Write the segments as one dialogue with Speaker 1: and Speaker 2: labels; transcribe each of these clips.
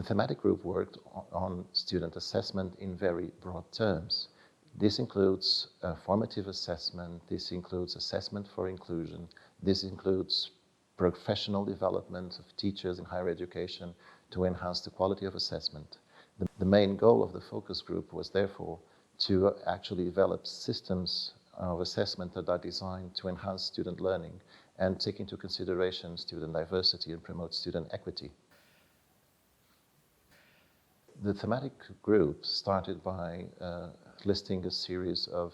Speaker 1: thematic group worked on student assessment in very broad terms. This includes formative assessment, this includes assessment for inclusion, this includes professional development of teachers in higher education to enhance the quality of assessment. The main goal of the focus group was therefore to actually develop systems of assessment that are designed to enhance student learning and take into consideration student diversity and promote student equity. The thematic group started by listing a series of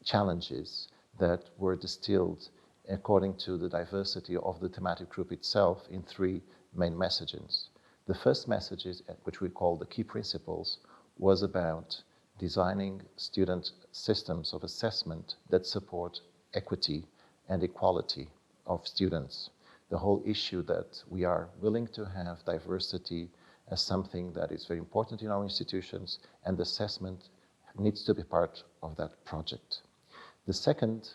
Speaker 1: challenges that were distilled according to the diversity of the thematic group itself in three main messages. The first message, which we call the key principles, was about designing student systems of assessment that support equity and equality of students. The whole issue that we are willing to have diversity as something that is very important in our institutions, and assessment needs to be part of that project. The second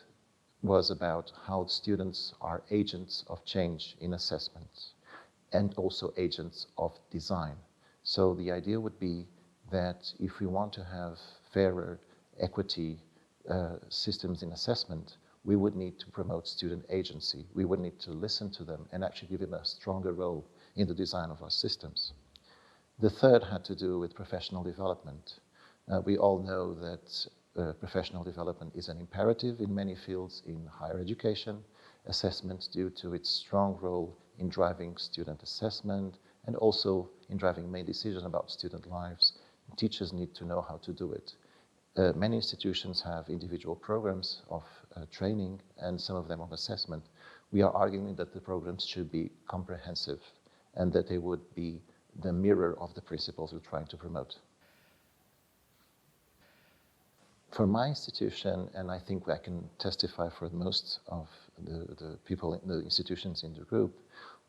Speaker 1: was about how students are agents of change in assessments and also agents of design. So the idea would be that if we want to have fairer equity systems in assessment, we would need to promote student agency. We would need to listen to them and actually give them a stronger role in the design of our systems. The third had to do with professional development. We all know that professional development is an imperative in many fields in higher education. Assessment, due to its strong role in driving student assessment and also in driving main decisions about student lives, teachers need to know how to do it. Many institutions have individual programs of training and some of them of assessment. We are arguing that the programs should be comprehensive and that they would be the mirror of the principles we're trying to promote. For my institution, and I think I can testify for most of the people in the institutions in the group,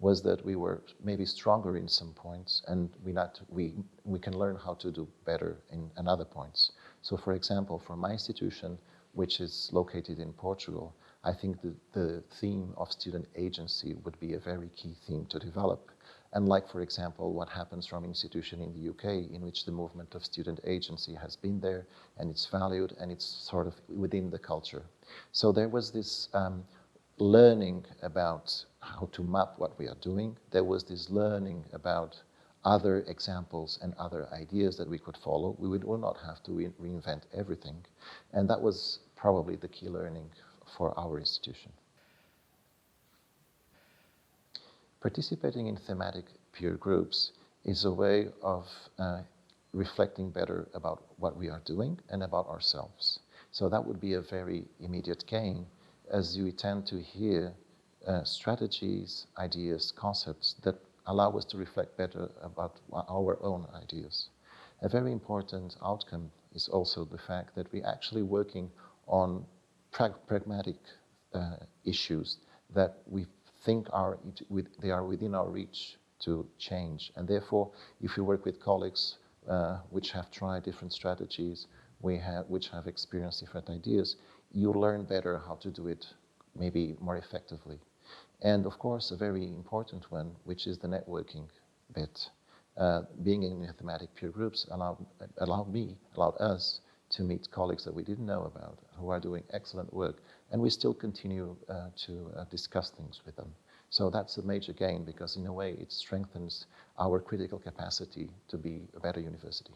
Speaker 1: was that we were maybe stronger in some points and we can learn how to do better in other points. So for example, for my institution, which is located in Portugal, I think the theme of student agency would be a very key theme to develop. Unlike, for example, what happens from institution in the UK, in which the movement of student agency has been there and it's valued and it's sort of within the culture. So there was this learning about how to map what we are doing. There was this learning about other examples and other ideas that we could follow. We would not have to reinvent everything. And that was probably the key learning for our institution. Participating in thematic peer groups is a way of reflecting better about what we are doing and about ourselves. So that would be a very immediate gain, as you tend to hear strategies, ideas, concepts that allow us to reflect better about our own ideas. A very important outcome is also the fact that we're actually working on pragmatic issues that we think they are within our reach to change. And therefore, if you work with colleagues which have tried different strategies, which have experienced different ideas, you learn better how to do it maybe more effectively. And of course, a very important one, which is the networking bit. Being in thematic peer groups allowed us to meet colleagues that we didn't know about, who are doing excellent work, and we still continue to discuss things with them. So that's a major gain, because in a way it strengthens our critical capacity to be a better university.